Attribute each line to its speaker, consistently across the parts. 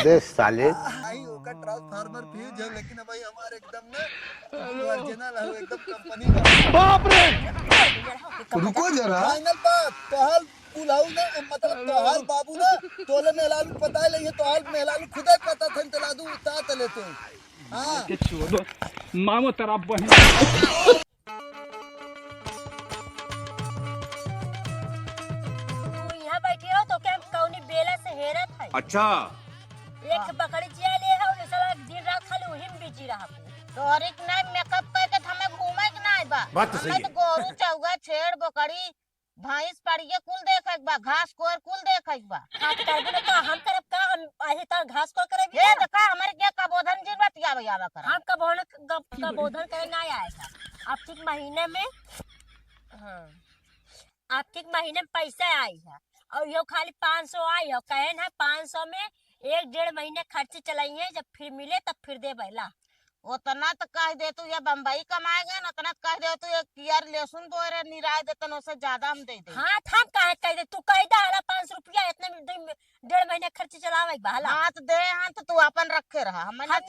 Speaker 1: अबे साले
Speaker 2: आई ओका ट्रांसफार्मर फ्यूज है, लेकिन भाई हमारे एकदम ना ओरिजिनल है, एकदम कंपनी का।
Speaker 1: बाप रे।
Speaker 2: रुको जरा, फाइनल बात तोहाल पुलाऊ ना, मतलब तोहाल बाबू ना तोले मेहलालू पता ही नहीं है, तोहाल मेहलालू खुदा पता था तला दू उता तले तो। हां
Speaker 3: के छोड़ो मामो तेरा बहन।
Speaker 4: तू यहाँ बैठी हो तो क्या कौनी बेला से हेरत है।
Speaker 1: अच्छा
Speaker 4: एक बकरी जिया ले हो ले साला दिन रात खाली वही में बिजी रहा।
Speaker 5: तोहरे के ना मेकअप करके हमें घूमे के ना बा।
Speaker 1: बात तो सही
Speaker 5: हमें तो गोरू चौगा छेड़ बकरी भैंस पड़िए कुल देखे बा, घास कोर कुल देखे बा।
Speaker 4: हां तो करबे ना का हम करब का, हम आही तर घास को करे भी
Speaker 5: ये देखा हमारे क्या कबोधन जी बतिया बयावा कर।
Speaker 4: हम का बोधन करे ना आएगा आर्थिक महीने में। हां आर्थिक महीने में पैसा आई है और यो खाली 500 आई है, कहे ना 500 में 1-1.5 महीने खर्चे चलाइए, जब फिर मिले तब फिर दे बैला।
Speaker 5: उतना तो कह दे तू, या बम्बई कमाएगा ना उतना कह दे तू, एक यार लहसुन बोरे निराय देतन उससे ज्यादा हम दे दे।
Speaker 4: हां हम काहे कह दे, तू कह दे हला 500 रुपया इतने में 1.5 महीने खर्चे चलावे बहला।
Speaker 5: हाथ दे, हां तो तू अपन रखे रहा, हम ना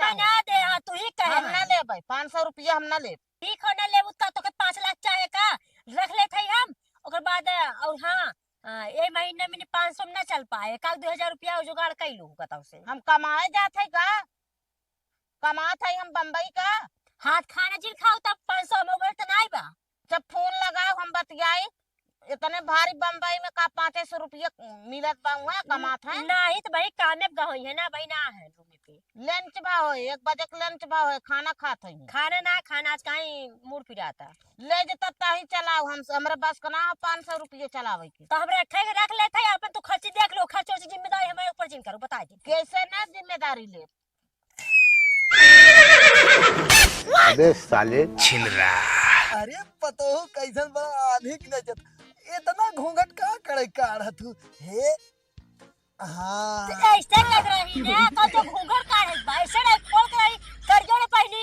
Speaker 4: दे। हां तू ही कहे
Speaker 5: हम ना ले भाई 500 रुपया हम ना ले।
Speaker 4: ठीक हो ना लेबू का तो के 5 लाख चाहे का रख लेते हैं हम, ओकर बाद और हां ए महीने में 500 में ना चल पाए, का 2000 रुपया जुगाड़ कर लू बताओ से।
Speaker 5: हम कमाए जाते है का, कमात है हम बम्बई का।
Speaker 4: हाथ खाना जिन खाओ तब 500 में उबर तो नहीं बा।
Speaker 5: जब फोन लगाओ हम बतियाई, इतने भारी बम्बई में का 500 रुपया मिलत बा, वहाँ कमात है
Speaker 4: नहीं तो भाई कामे गई है ना भाई, ना है रूम पे
Speaker 5: लंच बा हो, 1 बजे के लंच बा हो, खाना खात है
Speaker 4: खाना ना खाना आज कहीं मूड फिराता
Speaker 5: ले जता ताही चलाओ। हम हमरा बस का ना 500 रुपया चलावे के
Speaker 4: तो हमरे रख लेते हैं अपन, तो खर्ची देख लो, खर्चों की जिम्मेदारी हमारे ऊपर जिन करो बता दी
Speaker 5: कैसे ना जिम्मेदारी ले।
Speaker 1: अबे साले छिनरा।
Speaker 2: अरे पतो कैसन बड़ा आधिक नजर, इतना घूंघट का करे काढ़ तू हे। हां
Speaker 4: तो ऐसे लग रही है का तो घूंघट का है भाई से नहीं खोल के रही कर जोड़े पहनी।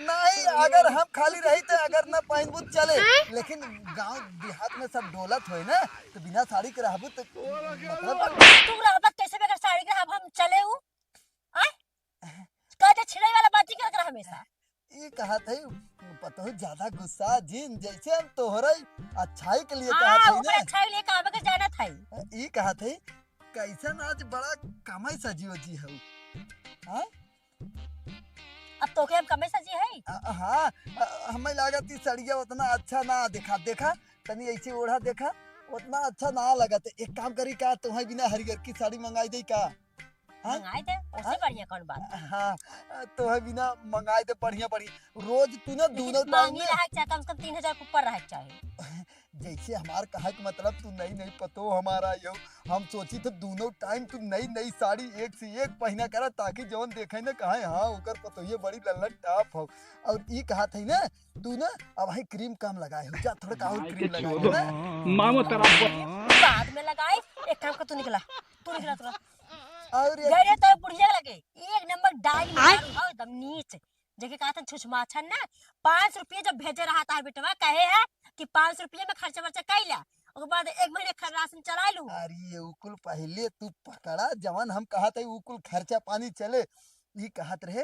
Speaker 2: नहीं, अगर हम खाली रही तो अगर ना पहन बुत चले, लेकिन गांव देहात में सब डोलत होए ना, तो बिना साड़ी के रहबू तो मतलब
Speaker 4: तू रहबत कैसे बगैर साड़ी के हम चले हूं आय कहते छिड़े वाला बात ही कर हमेशा।
Speaker 2: ये कहा था पता हो ज्यादा गुस्सा जिन जैसे हम तोहरा अच्छाई के लिए कहा
Speaker 4: हां
Speaker 2: था
Speaker 4: ऊपर
Speaker 2: ना,
Speaker 4: अच्छा लिए काम के जाना था।
Speaker 2: ये कहा था कैसन आज बड़ा कमाई सजियो जी है। हां
Speaker 4: अब तो के हम कमे सजी है।
Speaker 2: हाँ हमें लगा थी सड़िया उतना अच्छा ना देखा, देखा तनी ऐसे ओढ़ा देखा उतना अच्छा ना लगा। तो एक काम करी का, तुम्हें बिना हरियर की साड़ी मंगाई दे का। हाँ?
Speaker 4: मंगाई दे उससे बढ़िया कौन बात।
Speaker 2: हाँ तुम्हें बिना मंगाई दे बढ़िया बढ़िया, रोज तू ना दोनों टाइम
Speaker 4: मांगी
Speaker 2: में
Speaker 4: रहा चाहे कम से कम 3000 के ऊपर रहा चाहिए।
Speaker 2: जैसे हमार कहा कि मतलब तू नई नई पतो हमारा यो, हम सोची थे दोनों टाइम तू नई नई साड़ी एक से एक पहना करा, ताकि जौन देखे ना कहा हाँ ओकर पतो ये बड़ी लल्लन टॉप हो। और ये कहा था ना तू ना अब भाई क्रीम कम लगाए हो जा, थोड़ा का और क्रीम लगाए ना
Speaker 3: मामो तेरा
Speaker 4: बाद में लगाए। एक काम कर तू निकला थोड़ा
Speaker 2: और ये
Speaker 4: गरे तो बुढ़िया लगे एक नंबर डाई मारू हो एकदम नीच जगह कहा था छुछमाछन ना 5 रुपये जब भेजे रहा था बेटवा कहे है कि 500 रुपये में खर्चा वर्चा कैला, उसके बाद 1 महीने का राशन चला लू।
Speaker 2: अरे उकुल पहले तू पकड़ा जवान हम कहा था उकुल खर्चा पानी चले। ये कहत रहे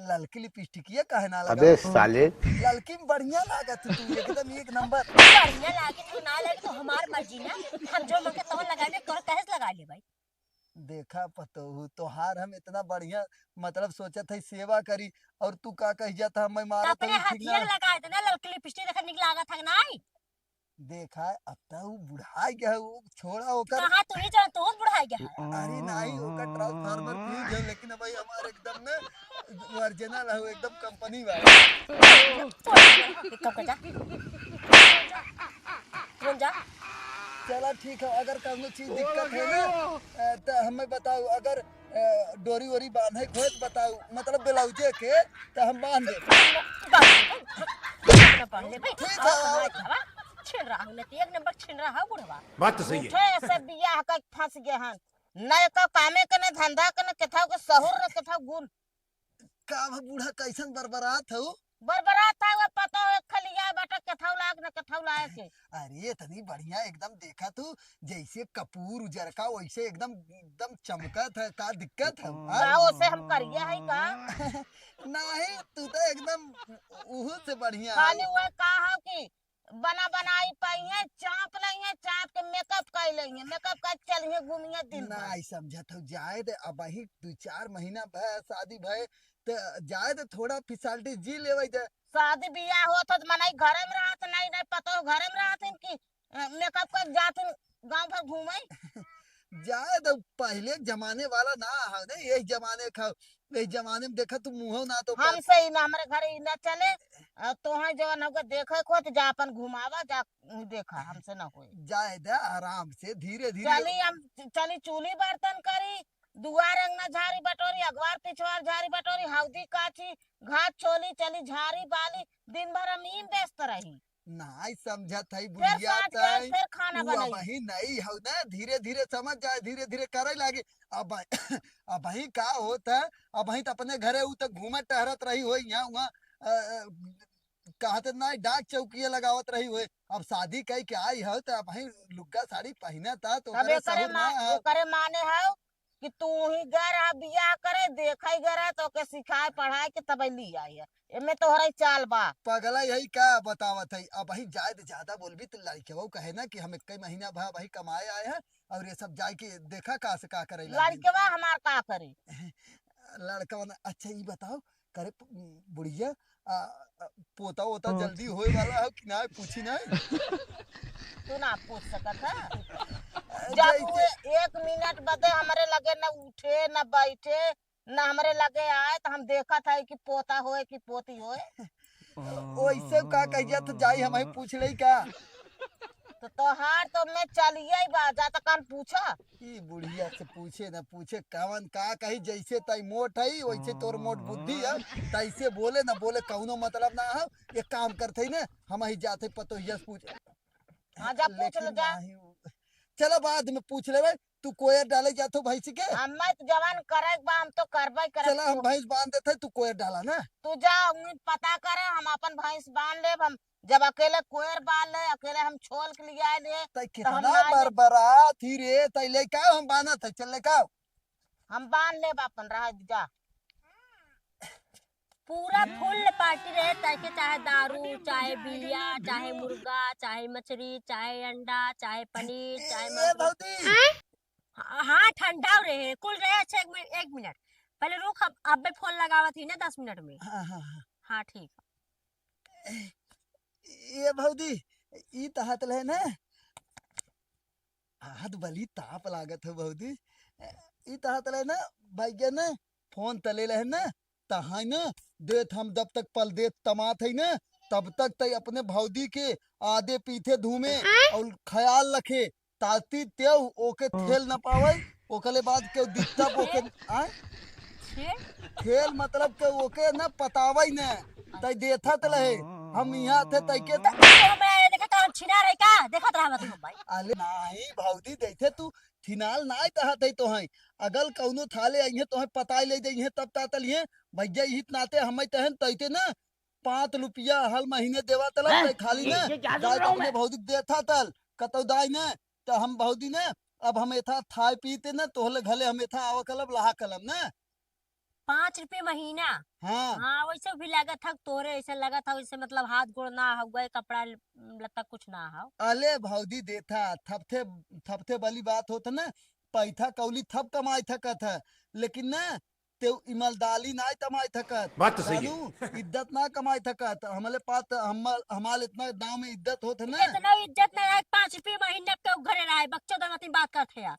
Speaker 2: ललकी लिपस्टिकिया कहे ना लगा।
Speaker 1: अबे साले
Speaker 2: ललकी में बढ़िया लागत तू एकदम एक नंबर।
Speaker 4: बढ़िया लागे तो ना लगे तो हमार मर्जी ना, हम जो मंगे तो लगाने तोहर कहे लगा ले भाई।
Speaker 2: देखा पतो तोहार हम इतना बढ़िया मतलब सोचा था सेवा करी, और तू का कह जाता हमें
Speaker 4: तो
Speaker 2: मारा
Speaker 4: अपने हाथिया लगाए थे ना ललकी लिपस्टिक देखा निक लागा था नहीं।
Speaker 2: देखा अब तो वो बुढ़ा गया है, वो छोड़ा होकर।
Speaker 4: कहां तू ही जान तू बुढ़ा गया है।
Speaker 2: अरे नहीं होकर ट्रांसफार्मर फ्यूज है, लेकिन भाई हमारे एकदम ना ओरिजिनल है, एकदम कंपनी वाला।
Speaker 4: कब जा कौन जा
Speaker 2: चला ठीक है, अगर कौनो चीज दिक्कत है ना तो हमें बताओ, अगर डोरी वोरी बांधे को है तो बताओ, मतलब ब्लाउजे के तो हम बांध दे।
Speaker 4: ठीक है छिन रहा हूं एक नंबर छिन रहा बुढ़वा।
Speaker 1: बात तो सही है।
Speaker 5: उठे से बियाह का फंस गए हन, न का कामे के न धंधा के न केथाव के सहूर न केथाव गुण।
Speaker 2: का बूढ़ा कैसन बरबरात हो
Speaker 5: बरबरात था वो पता हो खलिया बेटा केथाव लाग अपने कठौ लाए के।
Speaker 2: अरे इतनी बढ़िया एकदम देखा तू जैसे कपूर उजर का वैसे एकदम एकदम चमकत है का दिक्कत है
Speaker 5: का ओसे हम करिए है का
Speaker 2: नहीं तू तो एकदम उहु से बढ़िया
Speaker 5: खाली
Speaker 2: है।
Speaker 5: वो का हो कि बना बनाई पाइए चाप लइए चाप के मेकअप कर लइए मेकअप कर चलिए घूमिए दिन भर।
Speaker 2: नहीं समझत हो जाए दे अब ही 2-4 महीना भय शादी भय तो जाए दे थोड़ा फिसलटी जी लेवे दे।
Speaker 5: शादी बियाह होत तो मनाई घरे में रहत नहीं नहीं पतो घरे में रहत कि मेकअप कर जात गांव भर घूमे।
Speaker 2: जाए दे पहले के जमाने वाला ना है ना यही जमाने का यही जमाने में देखा तू मुंह ना तो
Speaker 5: हमसे ही ना हमारे घर ही ना चले तो है जवन हमको देखे को तो जा अपन घुमावा जा देखा हमसे ना कोई।
Speaker 2: जाए दे आराम से धीरे धीरे
Speaker 5: चली हम चली चूल्ही बर्तन करी दुआर अंगना झाड़ी बटोरी अखबार पिछवार झाड़ी बटोरी हल्दी काची घाट छोली चली झाड़ी बाली दिन भर हम ही व्यस्त रही।
Speaker 2: नहीं समझत है
Speaker 5: फिर
Speaker 2: बुढ़िया
Speaker 5: साथ गए
Speaker 2: तई
Speaker 5: फिर खाना
Speaker 2: तू
Speaker 5: बनाई।
Speaker 2: अब ही नहीं हो ना धीरे धीरे समझ जाए धीरे धीरे करे लागे अब अब ही का होता है अब ही तो अपने घरे उ तक घूमत टहरत रही हो यहाँ वहाँ कहते ना डाक चौकिया लगावत रही हुए अब शादी कई के आई हो तो अब ही लुग्गा साड़ी पहना था तो
Speaker 5: तब
Speaker 2: ओकरे
Speaker 5: एकरे
Speaker 2: सहूर ना है।
Speaker 5: एकरे माने है कि तू ही घर आ बियाह करे देखई घर तो के सिखाए पढ़ाए के तब ली आई है एमे तोहरा चाल बा।
Speaker 2: पगला यही का बतावत है अब ही जाए तो ज्यादा बोलबी तो लड़के वो कहे ना कि हम कई महीना भा वही कमाए आए हैं और ये सब जाए के देखा का से का करे
Speaker 5: लड़केवा हमार का करे
Speaker 2: लड़का बना अच्छा ये बताओ करे बुढ़िया पोता वोता जल्दी होए वाला है कि ना पूछी ना
Speaker 5: तू ना पूछ सकत है जब वो 1 मिनट बदे हमारे लगे न उठे न बैठे न हमारे लगे आए तो हम देखा था कि पोता होए कि पोती होए।
Speaker 2: वैसे का कहिया तो जाई हम ही पूछ ले का
Speaker 5: तो तोहार तो मैं चलिए बा जा तो कान पूछा
Speaker 2: ई बुढ़िया से पूछे ना पूछे कवन का कही जैसे तई मोट है वैसे तोर मोट बुद्धि है तैसे बोले ना बोले कौनो मतलब ना है ये काम करते ही ना हम ही जाते पतोहिया से पूछ
Speaker 5: हाँ जा पूछ ले जा।
Speaker 2: चलो बाद में पूछ ले तू कोयर डाले जातो भैंस के
Speaker 5: हमें तो जवान करे बा हम तो करबे करे।
Speaker 2: चला हम भैंस बांध देते तू कोयर डाला ना
Speaker 5: तू जा पता करे हम अपन भैंस बांध ले हम जब अकेले कोयर बांध ले अकेले हम छोल के लिए आए ले
Speaker 2: तई
Speaker 5: हम
Speaker 2: कितना
Speaker 5: ना ले-
Speaker 2: बरबरा थी रे तई ले का हम बांधा था चल ले का
Speaker 5: हम बांध ले अपन रह जा।
Speaker 4: पूरा फुल पार्टी रहे ताकि चाहे दारू चाहे बिया चाहे मुर्गा चाहे मछली चाहे अंडा चाहे पनीर चाहे
Speaker 2: ए
Speaker 4: मछली।
Speaker 2: भौती
Speaker 4: हाँ ठंडा रहे कुल रहे। अच्छा 1 मिनट पहले रुक अब भी फोन लगावा थी ना 10 मिनट में।
Speaker 2: हाँ हाँ हाँ
Speaker 4: हाँ ठीक
Speaker 2: ये भौदी ई तहत ले ना हाथ बली ताप लागत है भौदी ई तहत ले ना भैया ना फोन तले ले ना तहां ना देत हम जब तक पल देत तमात है ना तब तक तई अपने भौदी के आधे पीछे धूमे और ख्याल रखे ताती तेव ओके खेल न पावे ओकले बाद के दिखता ओके आए
Speaker 4: छेड़
Speaker 2: खेल मतलब के ओके न पतावई न तई देथा तले हम यहाँ थे तई के
Speaker 4: देखा तो छिना रहे का देखा रहा तुम भाई।
Speaker 2: अले नहीं भौदी देथे तू थिनाल नाय तहत है तो है अगल कौनो थाले आई है तो है पताई ले जाई है तब तातल है भैया हित नाते हम तहन तैते ना 5 रुपया हर महीने देवा तल खाली ना जाय अपने भौदी देथा तल कतौ दाई ना तो हम भौदी ना अब हम एथा थाय पीते ना तोहले घले हम एथा आवा कलब लहा कलम ना
Speaker 4: 5 रुपये महीना।
Speaker 2: हाँ
Speaker 4: हाँ वैसे भी लगा था तोरे ऐसे लगा था वैसे मतलब हाथ गोड़ ना हो गए कपड़ा लत्ता कुछ ना हो।
Speaker 2: अले भौदी देथा थपथे थपथे वाली बात होता ना पैथा कौली थप कमाई थकत है लेकिन ना ते ईमानदारी ना कमाई थकत
Speaker 1: बात तो सही है।
Speaker 2: जानू इज्जत ना कमाई थकत हमले पात हमाल इतना गांव में इज्जत होत है ना
Speaker 4: इतना इज्जत ना है 5 रुपये महीने के घरे रहे बच्चों दमती बात करते यार।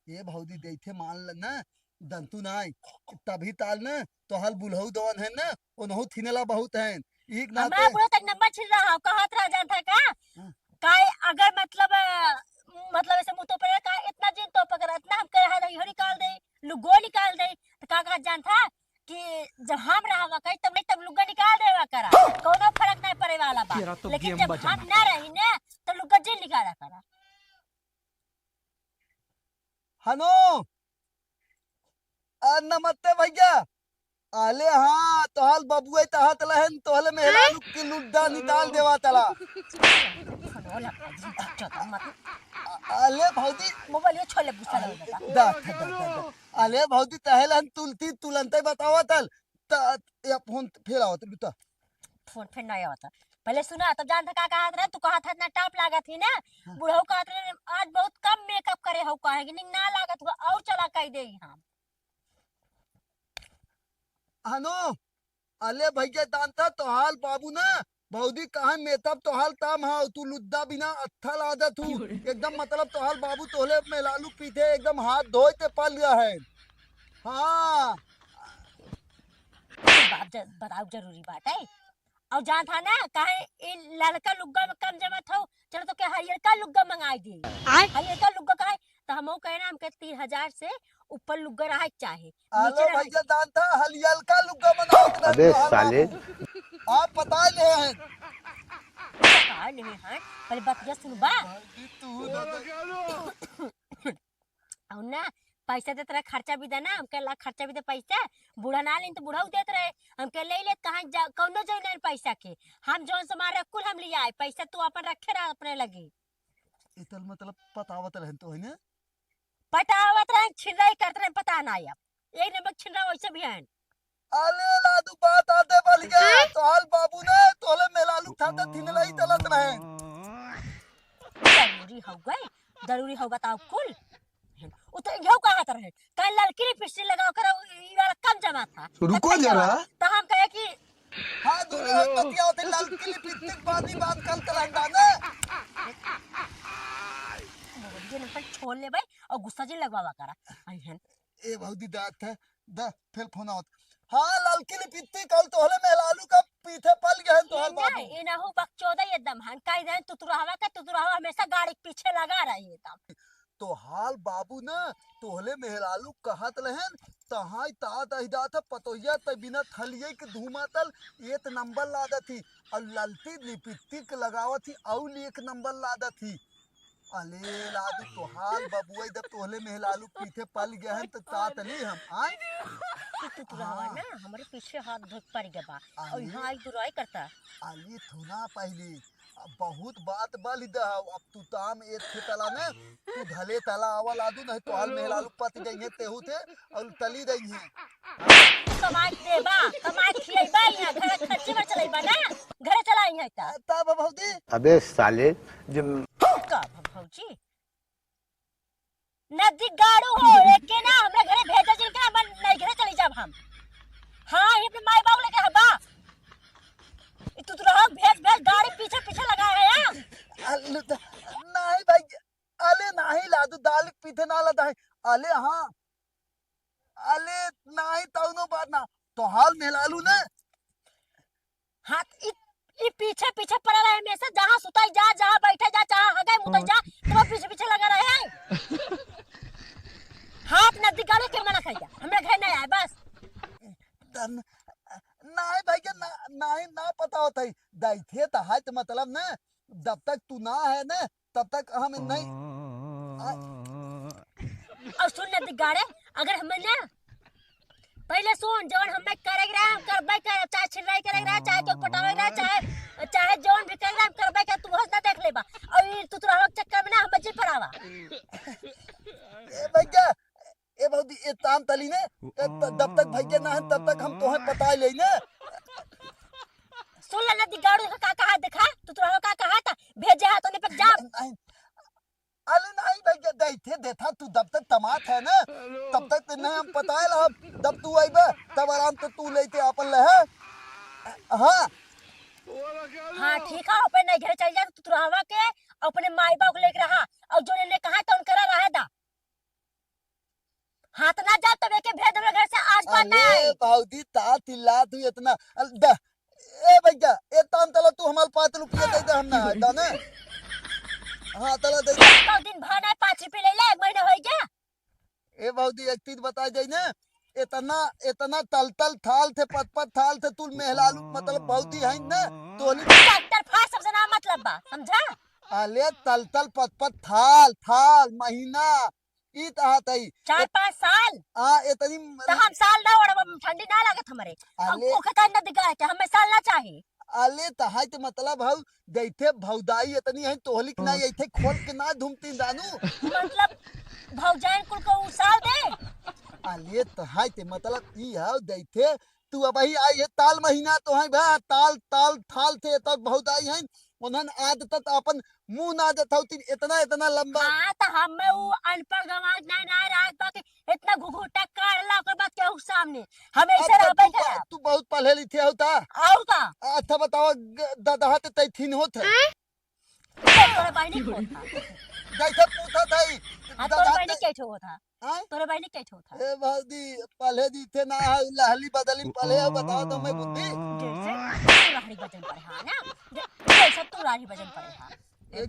Speaker 2: ये भौदी देथे मान ल ना दंतु नाई तभी ताल ना तो हल बुलहु दवन है ना उनहु थिनेला बहुत है एक
Speaker 4: हमरा
Speaker 2: नाते
Speaker 4: पूरा तक नंबर छिल रहा हो कहत रह जाता का
Speaker 2: हाँ।
Speaker 4: काय अगर मतलब ऐसे मुंह तो पर का इतना जिन तो पकड़ इतना हम कह रहा है निकाल दे लुगो निकाल दे तो का कहा जानता कि जब हम रहा कहीं तब नहीं तब लुगा निकाल देवा करा कोनो फर्क नहीं पड़े वाला
Speaker 3: तेरा
Speaker 4: बात
Speaker 3: तो
Speaker 4: लेकिन
Speaker 3: गेम
Speaker 4: जब
Speaker 3: बजाना
Speaker 4: हम ना रही ना तो लुगा जिन निकाला करा।
Speaker 2: हनो नमस्ते भैया आले हाँ तोहाल बबुए तहात लहन तोहले मेहरारू की लुड्डा निकाल देवा तला
Speaker 4: फनोला चोदा मत
Speaker 2: आले भौजी
Speaker 4: मोबाइल ये छोले गुस्सा लग जाता
Speaker 2: दा आले भौजी तहलन तुलती तुलंते बतावा तल त या फोन फिर आवत लुटा
Speaker 4: फोन फिर नहीं होता पहले सुना तब जानता का कहा था तू कहा था इतना टाप लागा थी ना बुढ़ऊ कहा था आज बहुत कम मेकअप करे हो कहे कि नहीं ना लागत हुआ और चला कह दे हम
Speaker 2: हनो आले भैया दांता तोहाल बाबू ना भौजी कहा मेतब तोहाल ताम हा तू लुद्दा बिना अच्छा लादा तू एकदम मतलब तोहाल बाबू तोहले में लालू पीते एकदम हाथ धोए ते पल गया है हाँ
Speaker 4: बात बताओ जरूरी बात है और जान था ना कहे ये लड़का लुग्गा में कम जमा था चलो तो क्या हरियर लुग्गा मंगाई दी हरियर लुग्गा कहे तो हम कहना हमके 3000 से ऊपर लुग्गा रहा चाहे
Speaker 2: आलो भैया दांता हलियल का लुग्गा बनाओ
Speaker 1: अबे साले
Speaker 2: आप पता ले हैं
Speaker 4: नहीं है पहले बात ये सुन बा और ना पैसा देते रहे खर्चा भी देना हमके ला खर्चा भी दे पैसा बूढ़ा ना लेन तो बूढ़ा देते रहे हमके ले ले कहां कौनो जौन पैसा के हम जौन से मारे कुल हम लिया पैसा तू अपन रखे रहा अपने लगे
Speaker 2: इतल मतलब पतावत रहन तो है ना
Speaker 4: पटावत रहे छिड़ाई करते रहे पता ना अब एक नंबर छिड़ा वैसे भी है
Speaker 2: आले लादू बात आते बल गया तो हाल बाबू ने तोले मेलालू खाता थिनलाई तलत रहे
Speaker 4: जरूरी हो बताओ कुल तो यो कहा रहे कल लड़की ने पिस्टल लगा कर ये वाला कम जमा था
Speaker 2: रुको जरा
Speaker 4: तो हम कहे कि
Speaker 2: हां दुनिया बतिया होते लाल की लिपस्टिक बात कल तलंगा ना
Speaker 4: ये नंबर छोड़ ले भाई और गुस्सा जी लगवावा करा आई है
Speaker 2: ए भौजी दात है दा फिर फोन आवत हां लाल की लिपस्टिक कल तोले मेलालू का पीछे पल गया तो हाल बाबू
Speaker 4: ये ना हो बकचोदा एकदम हम कह दे तुतुरावा हमेशा गाड़ी के पीछे लगा रही है एकदम
Speaker 2: तो हाल बाबू ना तोहले मेहरालू कहत रहन तहाई तात अहिदा था पतोहिया त बिना थलिए के धूमातल एक नंबर लादा थी और ललती लिपस्टिक लगावत थी और एक नंबर लादा थी अले लादू तो हाल बबुआ जब तोहले मेहरालू पीछे पल गया है तो तात नहीं हम आए
Speaker 4: तुतुरावा ना हमारे पीछे हाथ धोक पड़ गया बा और यहां आई बुराई करता
Speaker 2: अली थोना पहले बहुत बात बल द अब तू ताम एक थे तला ने तू धले तला आवल आदू नहीं तो हाल मेहलालू पत गई है तेहू थे और तली गई है
Speaker 4: कमाई देबा कमाई खिलेबा यहां घर खर्चे में चलेबा ना घर चलाई है ता
Speaker 2: तब भौजी
Speaker 1: अबे साले जब
Speaker 4: का भौजी नदी गाड़ू हो एके ना हमरा घरे भेजा जिन के हम नहीं घरे चली जाब हम हां ये अपने माई बाबू लेके हबा तू तो रहो भेज गाड़ी पीछे पीछे लगा है यार
Speaker 2: नहीं भाई अले नहीं लादू दाल पीछे ना लदा है अले हाँ अले नहीं तौनो बात ना तो हाल मेहलालू ने
Speaker 4: हाथ ई पीछे पीछे पड़ा रहे हमेशा जहां सुताई जा जहां बैठे जा जहां हगाई मुताई जा तो पीछे पीछे लगा रहे हैं हाथ नदी गाड़ी के मना खाई जा हमरा घर नहीं आए बस
Speaker 2: नहीं भैया नहीं ना पता होता है दैथे तो है तो मतलब ना जब तक तू ना है ना तब तक हम नहीं
Speaker 4: और सुन नदी गाड़े अगर हमें ना पहले सुन जौन हमें करे रहा करबे कर चाहे छिड़ाई करे रहा चाहे तो पटावे रहा चाहे जौन भी करे रहा करबे कर तू हंस ना देख लेबा और तू तो रहो चक्कर में ना हम जी पड़ावा
Speaker 2: ए भैया ए बहुदी ए ताम तली ने जब तक भैया ना है तब तक हम तोहे पता ले ना
Speaker 4: सुन ले नदी गाड़ू का कहा दिखा तू तो का कहा था भेजे हाथों ने पर जा
Speaker 2: अले नहीं भैया दैथे देथा तू जब तक तमात है ना तब तक तो नहीं हम पता है ला जब तू आईबा तब आराम से तू लेते अपन ले है हां
Speaker 4: हां ठीक है अपन नहीं घर चल जा तू रहवा के अपने माई बाप को लेके रहा और जो ने कहा था उन करा रहा था हाथ ना जा तो के भेद हमरा घर से आज बात नहीं
Speaker 2: अरे बाउदी ता तिल्ला तू इतना ए भैया ए ताम तला तू हमार 5 रुपया दे दे हम ना है ना हां तला दे
Speaker 4: तो दिन भर ना 5 रुपए ले ले एक महीना हो गया
Speaker 2: ए बाउदी एक चीज बता जाई ना इतना तल थाल थे पत थाल थे तू मेहलालू मतलब बाउदी है ना तोनी
Speaker 4: डॉक्टर फास सबसे ना मतलब बा समझा
Speaker 2: अले तल पत थाल महीना ई तहात आई
Speaker 4: 4-5 साल
Speaker 2: इतनी
Speaker 4: तो हम साल ना और ठंडी ना लागत हमरे
Speaker 2: अले
Speaker 4: ओ खता न दिखा के हमें साल ना चाहिए
Speaker 2: अले तहाई तो मतलब भाव दैथे भौदाई इतनी है तोहलिक ना ऐथे खोल के ना धुमती दानू
Speaker 4: मतलब भौजाइन कुल को उ साल दे
Speaker 2: अले तहाई ते मतलब ई है दैथे तू अब ही आई है ताल महीना तो है बा ताल ताल थाल थे तक भौदाई है उन्हन आदत अपन मुंह ना देता इतना इतना लंबा
Speaker 4: हां तो हमें उ अनपढ़ गवाज ना रहा बाकी इतना घुघुटा काढ़ला के बाद के सामने हमेशा रहबे करा
Speaker 2: तू बहुत पढ़े लिखे होता
Speaker 4: और का
Speaker 2: अच्छा बताओ दादा ते तैथिन होत
Speaker 4: तोरे बहनी को था
Speaker 2: जैसे पूछा था
Speaker 4: हां तोरे बहनी के ठो था
Speaker 2: हां
Speaker 4: तोरे बहनी के ठो था
Speaker 2: ए भादी पढ़े दी थे ना लहली बदली पढ़े बताओ तो मैं बुद्धि
Speaker 4: जैसे राही वजन पड़े हां ना जैसे तू राही वजन पड़े हां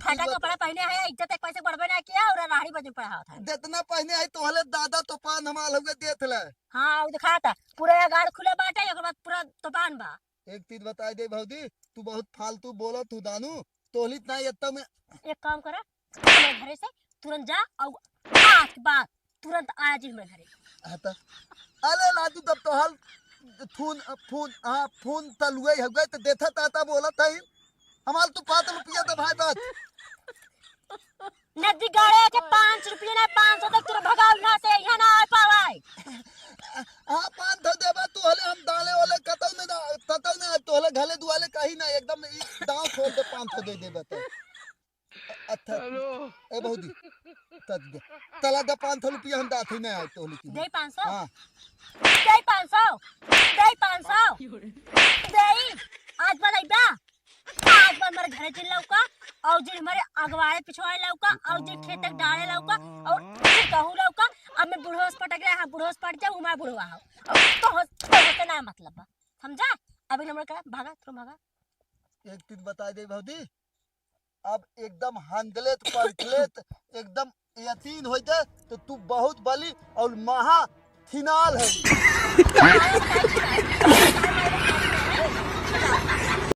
Speaker 4: फाटा कपड़ा पहने है इज्जत एक पैसे बढ़बे ना किया और राही वजन पड़ा था
Speaker 2: जितना पहने है तोहले दादा तो पान हमाल हुए देत ले
Speaker 4: हां वो दिखाता पूरा गाड़ खुले बाटे एक बाद पूरा तोपान बा
Speaker 2: एक चीज बता दे भौजी तू बहुत फालतू बोलो तू दानू तोहली ना इतना में
Speaker 4: एक काम करा मेरे घरे से तुरंत जा और आज के बाद तुरंत आ जी मेरे घरे
Speaker 2: आता अले लादू तब तो हाल फोन फोन फोन तलुए हो गए तो देखा ताता बोला था हमार तू 5 रुपया दे भाई बात
Speaker 4: नदी गाड़े के 5 रुपया ना 500 तक तुर भगाव ना से यहाँ ना आ पावाई
Speaker 2: 5 धो देबा तू हले हम दाले वाले कतौ ने तोहले घले दुआले कहीं ना एकदम दांव छोड़ दे 500 दे देबा तो अच्छा ए बहुदी तद दे तला दे 500 रुपया हम दाथी नहीं आए तोहली की
Speaker 4: दे 500
Speaker 2: हां
Speaker 4: दे 500 दे आज बनाइबा आज बार मेरे घरे चल लौका और जिन हमारे अगवाड़े पिछवाड़े लौका और जिन खेत तक डाले लौका और कहूं लौका अब मैं बुढ़ोस पटक रहा हां बुढ़ोस पट जा मैं बुढ़वा हूं तो ना मतलब समझा अभी नंबर का भागा तुम भागा
Speaker 2: एक चीज बता दे भौजी अब एकदम हंदलेत पलटलेत एकदम यतीन हो जाए तो तू बहुत बली और महा थिनाल है